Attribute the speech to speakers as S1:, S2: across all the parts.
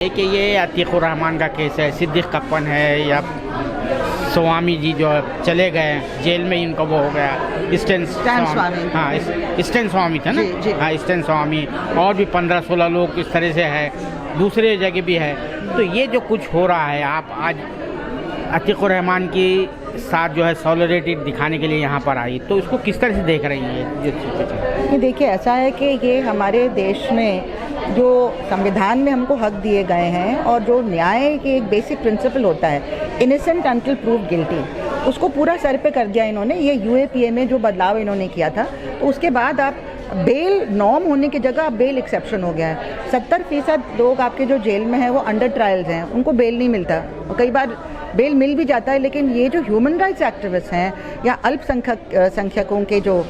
S1: कि ये अतीकुर रहमान का केस है, सिद्दीक कप्पन है या स्वामी जी जो चले गए जेल में, इनका वो हो गया स्टैन स्वामी, हाँ स्टैन स्वामी था ना, हाँ स्टैन स्वामी, और भी 15-16 लोग इस तरह से है, दूसरे जगह भी है। तो ये जो कुछ हो रहा है, आप आज अतीकुर रहमान की साथ जो है सॉलिडेरिटी दिखाने के लिए यहाँ पर आई, तो इसको किस तरह से देख रही हैं?
S2: ये देखिए, ऐसा है कि ये हमारे देश में जो संविधान में हमको हक दिए गए हैं और जो न्याय के एक बेसिक प्रिंसिपल होता है, इनोसेंट अंटिल प्रूव गिल्टी, उसको पूरा सर पे कर दिया इन्होंने। ये यूएपीए में जो बदलाव इन्होंने किया था, तो उसके बाद आप बेल नॉर्म होने की जगह अब बेल एक्सेप्शन हो गया है। 70% लोग आपके जो जेल में हैं वो अंडर ट्रायल्स हैं, उनको बेल नहीं मिलता, और कई बार बेल मिल भी जाता है। लेकिन ये जो ह्यूमन राइट्स एक्टिविस्ट हैं या अल्पसंख्यकों के जो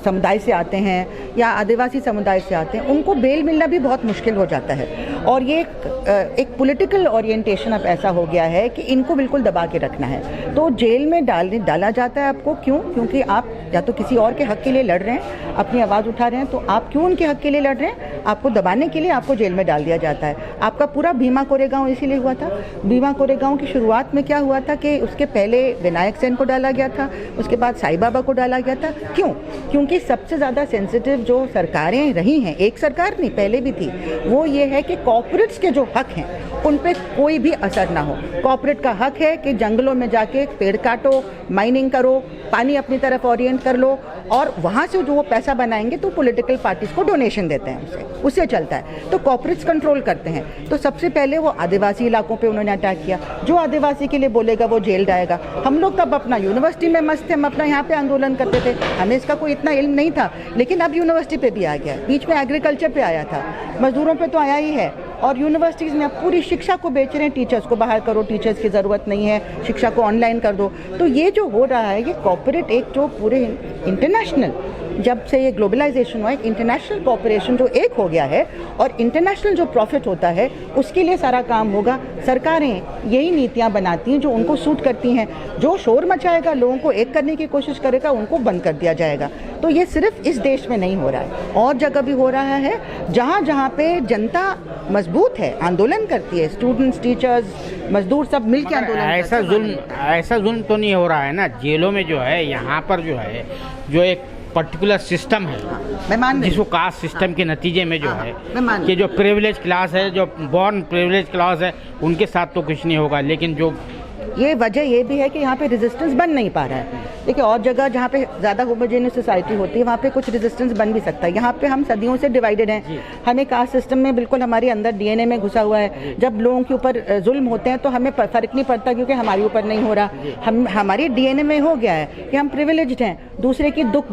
S2: समुदाय से आते हैं या आदिवासी समुदाय से आते हैं, उनको बेल मिलना भी बहुत मुश्किल हो जाता है। और ये एक पॉलिटिकल ओरिएंटेशन अब ऐसा हो गया है कि इनको बिल्कुल दबा के रखना है, तो जेल में डाला जाता है आपको। क्यों? क्योंकि आप या तो किसी और के हक के लिए लड़ रहे हैं, अपनी आवाज़ उठा रहे हैं, तो आप क्यों उनके हक के लिए लड़ रहे हैं? आपको दबाने के लिए आपको जेल में डाल दिया जाता है। आपका पूरा भीमा कोरेगांव इसीलिए हुआ था। भीमा कोरेगांव की शुरुआत में क्या हुआ था कि उसके पहले विनायक सेन को डाला गया था, उसके बाद साईं बाबा को डाला गया था। क्यों? क्योंकि सबसे ज़्यादा सेंसिटिव जो सरकारें रही हैं, एक सरकार नहीं पहले भी थी, वो ये है कि कॉर्पोरेट्स के जो हक हैं उन पे कोई भी असर ना हो। कॉर्पोरेट का हक है कि जंगलों में जाके पेड़ काटो, माइनिंग करो, पानी अपनी तरफ ओरिएंट कर लो, और वहाँ से जो वो पैसा बनाएंगे तो पॉलिटिकल पार्टीज को डोनेशन देते हैं, उससे चलता है। तो कॉर्पोरेट्स कंट्रोल करते हैं। तो सबसे पहले वो आदिवासी इलाकों पे उन्होंने अटैक किया। जो आदिवासी के लिए बोलेगा वो जेल जाएगा। हम लोग तब अपना यूनिवर्सिटी में मस्त थे, हम अपना यहाँ पे आंदोलन करते थे, हमें इसका कोई इतना इल्म नहीं था। लेकिन अब यूनिवर्सिटी पे भी आ गया, बीच में एग्रीकल्चर पे आया था, मजदूरों पे तो आया ही है। और यूनिवर्सिटीज़ में अब पूरी शिक्षा को बेच रहे हैं, टीचर्स को बाहर करो, टीचर्स की ज़रूरत नहीं है, शिक्षा को ऑनलाइन कर दो। तो ये जो हो रहा है, ये कॉर्पोरेट एक जो पूरे इंटरनेशनल, जब से ये ग्लोबलाइजेशन हुआ, एक इंटरनेशनल कॉर्पोरेशन जो एक हो गया है, और इंटरनेशनल जो प्रॉफिट होता है उसके लिए सारा काम होगा। सरकारें यही नीतियां बनाती हैं जो उनको सूट करती हैं। जो शोर मचाएगा, लोगों को एक करने की कोशिश करेगा, उनको बंद कर दिया जाएगा। तो ये सिर्फ इस देश में नहीं हो रहा है, और जगह भी हो रहा है। जहाँ जहाँ पे जनता मजबूत है, आंदोलन करती है, स्टूडेंट्स, टीचर्स, मजदूर सब मिलकर आंदोलन
S1: ऐसा जुल्म तो नहीं हो रहा है ना जेलों में? जो है यहाँ पर जो है, जो एक पर्टिकुलर सिस्टम है,
S2: मैं मान
S1: जिसको कास्ट सिस्टम के नतीजे में जो है कि जो प्रिविलेज क्लास है, जो बॉर्न प्रिविलेज क्लास है, उनके साथ तो कुछ नहीं होगा। लेकिन जो
S2: ये वजह ये भी है कि यहाँ पे रेजिस्टेंस बन नहीं पा रहा है। देखिए, और जगह जहाँ पे ज़्यादा होमोजेनियस सोसाइटी होती है वहाँ पे कुछ रेजिस्टेंस बन भी सकता है। यहाँ पे हम सदियों से डिवाइडेड हैं, हमें कास्ट सिस्टम में बिल्कुल हमारे अंदर डीएनए में घुसा हुआ है। जब लोगों के ऊपर जुल्म होते हैं तो हमें फ़र्क नहीं पड़ता, क्योंकि हमारे ऊपर नहीं हो रहा। हमारी डीएनए में हो गया है कि हम प्रिविलेज्ड हैं, दूसरे की दुख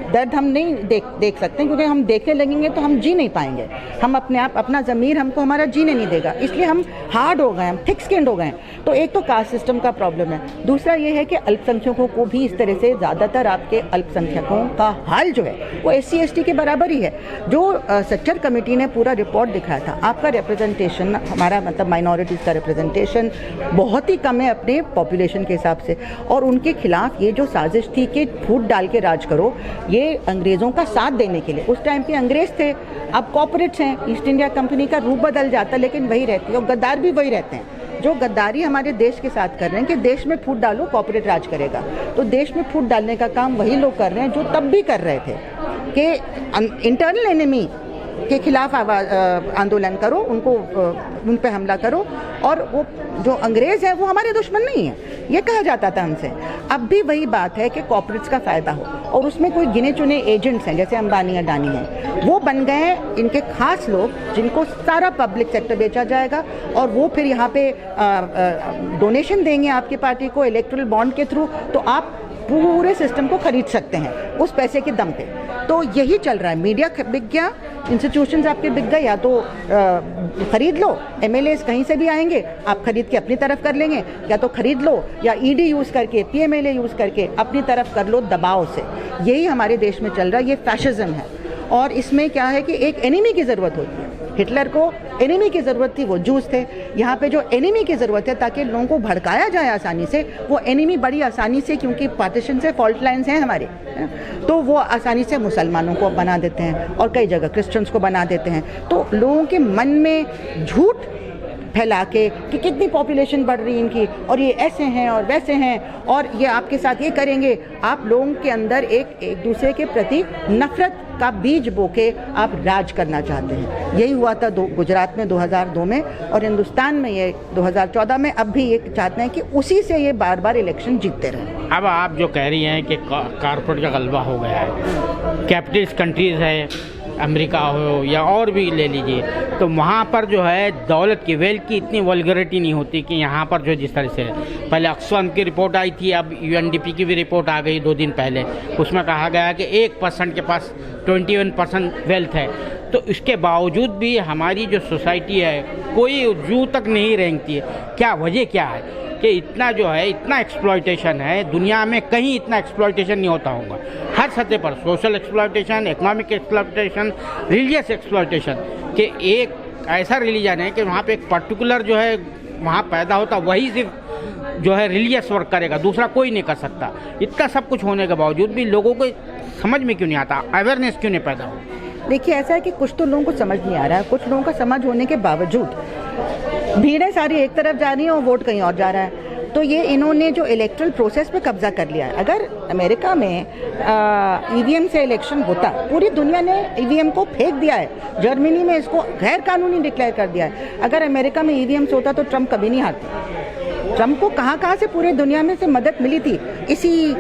S2: दर्द हम नहीं देख सकते, क्योंकि हम देखने लगेंगे तो हम जी नहीं पाएंगे। हम अपने आप, अपना ज़मीर हमको हमारा जीने नहीं देगा, इसलिए हम हार्ड हो गए, हम थिक स्किन्ड हो गए। तो एक तो कास्ट सिस्टम का प्रॉब्लम है। दूसरा ये है कि अल्पसंख्यकों को भी इस तरह से, ज़्यादातर आपके अल्पसंख्यकों का हाल जो है वो SC ST के बराबर ही है। जो सेक्टर कमेटी ने पूरा रिपोर्ट दिखाया था, आपका रिप्रेजेंटेशन, हमारा मतलब माइनॉरिटीज़ का रिप्रेजेंटेशन बहुत ही कम है अपने पॉपुलेशन के हिसाब से। और उनके खिलाफ ये जो साजिश थी कि फूट डाल के राज करो, ये अंग्रेज़ों का साथ देने के लिए, उस टाइम पे अंग्रेज़ थे, अब कॉर्पोरेट्स हैं। ईस्ट इंडिया कंपनी का रूप बदल जाता है लेकिन वही रहती है, और गद्दार भी वही रहते हैं जो गद्दारी हमारे देश के साथ कर रहे हैं कि देश में फूट डालो, कॉर्पोरेट राज करेगा। तो देश में फूट डालने का काम वही लोग कर रहे हैं जो तब भी कर रहे थे कि इंटरनल एनिमी के खिलाफ आंदोलन करो, उनको उन पे हमला करो। और वो जो अंग्रेज़ है वो हमारे दुश्मन नहीं है, ये कहा जाता था हमसे। अब भी वही बात है कि कॉर्पोरेट्स का फ़ायदा हो, और उसमें कोई गिने चुने एजेंट्स हैं, जैसे अंबानी अडानी हैं, वो बन गए हैं इनके खास लोग, जिनको सारा पब्लिक सेक्टर बेचा जाएगा, और वो फिर यहाँ पे डोनेशन देंगे आपकी पार्टी को इलेक्टोरल बॉन्ड के थ्रू, तो आप पूरे सिस्टम को खरीद सकते हैं उस पैसे के दम पे। तो यही चल रहा है। मीडिया बिक गया, इंस्टीट्यूशंस आपके बिक गए, या तो खरीद लो, MLAs कहीं से भी आएंगे, आप खरीद के अपनी तरफ कर लेंगे, या तो खरीद लो या ED यूज़ करके, PMLA यूज़ करके अपनी तरफ कर लो दबाव से। यही हमारे देश में चल रहा है, ये फैशिज्म है। और इसमें क्या है कि एक एनिमी की ज़रूरत होती है। हिटलर को एनिमी की ज़रूरत थी, वो जूस थे। यहाँ पे जो एनिमी की ज़रूरत है ताकि लोगों को भड़काया जाए आसानी से, वो एनिमी बड़ी आसानी से, क्योंकि पार्टीशन से फॉल्ट लाइन्स हैं हमारे, तो वो आसानी से मुसलमानों को बना देते हैं और कई जगह क्रिश्चियंस को बना देते हैं। तो लोगों के मन में झूठ फैला के कि कितनी पॉपुलेशन बढ़ रही है इनकी, और ये ऐसे हैं और वैसे हैं, और ये आपके साथ ये करेंगे, आप लोगों के अंदर एक दूसरे के प्रति नफरत का बीज बो के आप राज करना चाहते हैं। यही हुआ था गुजरात में 2002 में, और हिंदुस्तान में ये 2014 में अब भी ये चाहते हैं कि उसी से ये बार बार इलेक्शन जीतते रहें।
S1: अब आप जो कह रही हैं कि कारपोरेट का गलबा हो गया है, कैपिटलिस्ट कंट्रीज़ है, अमेरिका हो या और भी ले लीजिए, तो वहाँ पर जो है दौलत की, वेल्थ की इतनी वल्गरिटी नहीं होती कि यहाँ पर जो जिस तरह से है। पहले ऑक्सफैम की रिपोर्ट आई थी, अब यूएनडीपी की भी रिपोर्ट आ गई 2 दिन पहले, उसमें कहा गया कि 1% के पास 21% वेल्थ है। तो इसके बावजूद भी हमारी जो सोसाइटी है कोई जू तक नहीं रेंगती है। क्या वजह क्या है कि इतना जो है, इतना एक्सप्लॉयटेशन है, दुनिया में कहीं इतना एक्सप्लॉयटेशन नहीं होता होगा। हर सतह पर social exploitation, economic exploitation, religious exploitation, कि एक ऐसा रिलीजन है कि वहाँ पे एक पर्टिकुलर जो है वहाँ पैदा होता, वही सिर्फ जो है रिलीजियस वर्क करेगा, दूसरा कोई नहीं कर सकता। इतना सब कुछ होने के बावजूद भी लोगों को समझ में क्यों नहीं आता, अवेयरनेस क्यों नहीं पैदा हो?
S2: देखिए, ऐसा है कि कुछ तो लोगों को समझ नहीं आ रहा है, कुछ लोगों का समझ होने के बावजूद भीड़ें सारी एक तरफ जा रही हैं और वोट कहीं और जा रहा है। तो ये इन्होंने जो इलेक्ट्रल प्रोसेस पे कब्जा कर लिया है। अगर अमेरिका में ईवीएम से इलेक्शन होता, पूरी दुनिया ने ईवीएम को फेंक दिया है, जर्मनी में इसको गैर कानूनी डिक्लेयर कर दिया है। अगर अमेरिका में ईवीएम से होता तो ट्रंप कभी नहीं हारता। ट्रंप को कहाँ से पूरे दुनिया में से मदद मिली थी इसी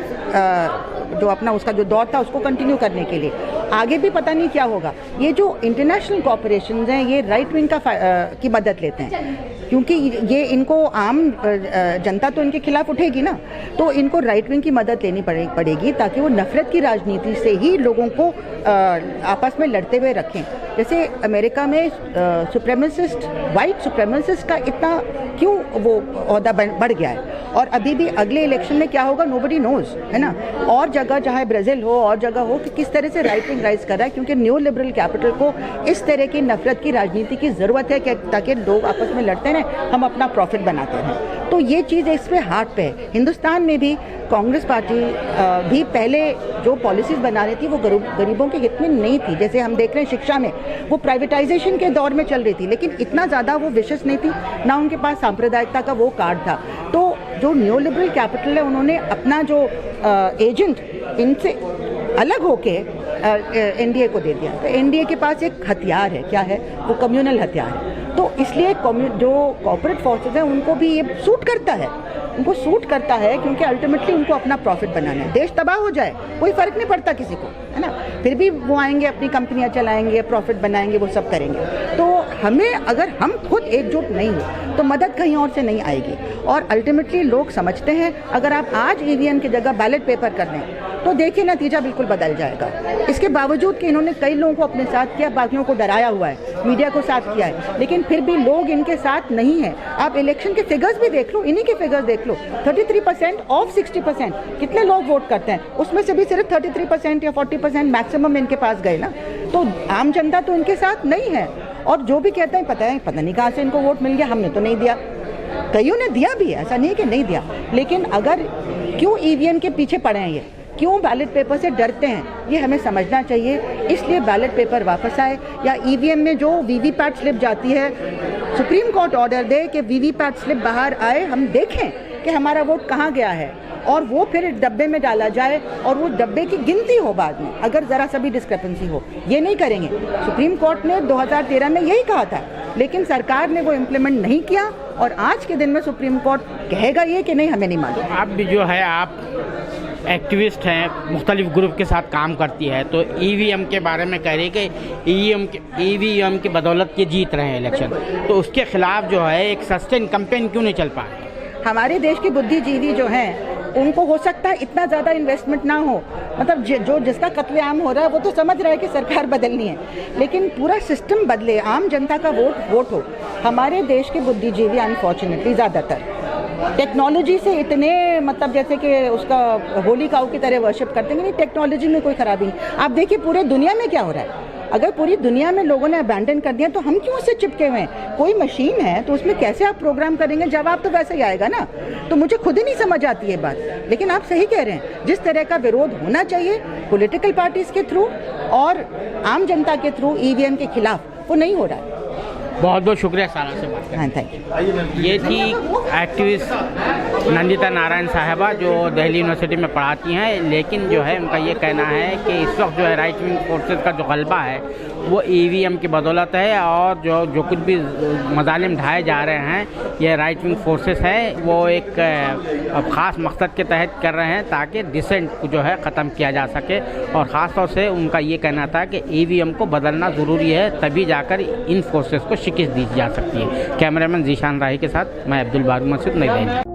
S2: जो अपना उसका जो दौर था उसको कंटिन्यू करने के लिए। आगे भी पता नहीं क्या होगा। ये जो इंटरनेशनल कॉर्पोरेशंस हैं ये राइट विंग की मदद लेते हैं, क्योंकि ये इनको आम जनता तो इनके खिलाफ उठेगी ना, तो इनको राइट विंग की मदद लेनी पड़ेगी ताकि वो नफरत की राजनीति से ही लोगों को आपस में लड़ते हुए रखें। जैसे अमेरिका में सुप्रीमेसिस्ट, वाइट सुप्रीमेसिस्ट का इतना क्यों वो ओहदा बढ़ गया है, और अभी भी अगले इलेक्शन में क्या होगा नोबडी नोज, है ना। और जगह चाहे ब्राज़ील हो और जगह हो कि किस तरह से राइट विंग राइज कर रहा है, क्योंकि न्यू लिबरल कैपिटल को इस तरह की नफरत की राजनीति की ज़रूरत है ताकि लोग आपस में लड़ते रहें, हम अपना प्रॉफिट बनाते रहें। तो ये चीज़ इस पे हार्ट पे है। हिंदुस्तान में भी कांग्रेस पार्टी भी पहले जो पॉलिसीज़ बना रही थी वो गरीबों के हित में नहीं थी। जैसे हम देख रहे हैं शिक्षा में वो प्राइवेटाइजेशन के दौर में चल रही थी, लेकिन इतना ज़्यादा वो विशेष नहीं थी, ना उनके पास सांप्रदायिकता का वो कार्ड था। तो जो न्यू लिबरल कैपिटल है उन्होंने अपना जो एजेंट इनसे अलग होके एनडीए को दे दिया। तो एनडीए के पास एक हथियार है, क्या है वो? कम्युनल हथियार है। तो इसलिए जो कॉर्पोरेट फोर्सेस हैं उनको भी ये सूट करता है, उनको सूट करता है, क्योंकि अल्टीमेटली उनको अपना प्रॉफिट बनाना है। देश तबाह हो जाए कोई फ़र्क नहीं पड़ता किसी को, है ना, फिर भी वो आएंगे, अपनी कंपनियां चलाएंगे, प्रॉफिट बनाएंगे, वो सब करेंगे। तो हमें, अगर हम खुद एकजुट नहीं हो तो मदद कहीं और से नहीं आएगी। और अल्टीमेटली लोग समझते हैं अगर आप आज ईवीएम की जगह बैलेट पेपर कर दें तो देखिए नतीजा बिल्कुल बदल जाएगा। इसके बावजूद कि इन्होंने कई लोगों को अपने साथ किया, बाकियों को डराया हुआ है, मीडिया को साथ किया है, लेकिन फिर भी लोग इनके साथ नहीं हैं। आप इलेक्शन के फिगर्स भी देख लो, इन्हीं के फिगर्स देख लो, 33% ऑफ 60%। कितने लोग वोट करते हैं, उसमें से भी सिर्फ 33% या 40% मैक्सिमम इनके पास गए ना। तो आम जनता तो इनके साथ नहीं है। और जो भी कहते हैं पता नहीं कहाँ से इनको वोट मिल गया, हमने तो नहीं दिया। कईयों ने दिया भी है, ऐसा नहीं है कि नहीं दिया, लेकिन अगर क्यों ईवीएम के पीछे पड़े हैं, ये क्यों बैलेट पेपर से डरते हैं, ये हमें समझना चाहिए। इसलिए बैलेट पेपर वापस आए, या ईवीएम में जो वीवीपैट स्लिप जाती है, सुप्रीम कोर्ट ऑर्डर दे कि वीवीपैट स्लिप बाहर आए, हम देखें कि हमारा वोट कहाँ गया है, और वो फिर डब्बे में डाला जाए और वो डब्बे की गिनती हो बाद में, अगर ज़रा सा भी डिस्क्रिपेंसी हो। ये नहीं करेंगे। सुप्रीम कोर्ट ने 2013 में यही कहा था, लेकिन सरकार ने वो इम्प्लीमेंट नहीं किया, और आज के दिन में सुप्रीम कोर्ट कहेगा ये कि नहीं, हमें नहीं मालूम।
S1: आप भी जो है, आप एक्टिविस्ट हैं, मुख्तलिफ ग्रुप के साथ काम करती है, तो ईवीएम के बारे में कह रही है कि ईवीएम की बदौलत के जीत रहे हैं इलेक्शन, तो उसके खिलाफ जो है एक सस्टेन कैंपेन क्यों नहीं चल पा रहा?
S2: हमारे देश के बुद्धिजीवी जो हैं उनको हो सकता है इतना ज़्यादा इन्वेस्टमेंट ना हो, मतलब जो जिसका कत्लेआम हो रहा है वो तो समझ रहा है कि सरकार बदलनी है, लेकिन पूरा सिस्टम बदले, आम जनता का वोट हो। हमारे देश के बुद्धिजीवी अनफॉर्चुनेटली ज़्यादातर टेक्नोलॉजी से इतने, मतलब जैसे कि उसका होली काऊ की तरह वर्शिप करते हैं, नहीं, टेक्नोलॉजी में कोई खराबी नहीं। आप देखिए पूरे दुनिया में क्या हो रहा है, अगर पूरी दुनिया में लोगों ने अबैंडन कर दिया तो हम क्यों उससे चिपके हुए हैं? कोई मशीन है तो उसमें कैसे आप प्रोग्राम करेंगे, जवाब तो वैसे ही आएगा ना। तो मुझे खुद ही नहीं समझ आती है बात। लेकिन आप सही कह रहे हैं, जिस तरह का विरोध होना चाहिए पॉलिटिकल पार्टीज के थ्रू और आम जनता के थ्रू ईवीएम के खिलाफ, वो नहीं हो रहा है।
S1: बहुत बहुत शुक्रिया सारा से बात करने।
S2: हाँ, थैंक यू।
S1: ये थी एक्टिविस्ट नंदिता नारायण साहिबा जो दिल्ली यूनिवर्सिटी में पढ़ाती हैं, लेकिन जो है उनका ये कहना है कि इस वक्त जो है राइट विंग फोर्सेस का जो गलबा है वो ईवीएम की बदौलत है, और जो कुछ भी मजालिम ढाए जा रहे हैं ये राइट विंग फोर्सेस है, वो एक ख़ास मकसद के तहत कर रहे हैं ताकि डिसेंट को जो है ख़त्म किया जा सके। और ख़ास तौर से उनका ये कहना था कि ईवीएम को बदलना ज़रूरी है, तभी जाकर इन फोर्सेस को शिकस्त दी जा सकती है। कैमरामैन जीशान राही के साथ मैं अब्दुल बारी मसूद, नई दिल्ली।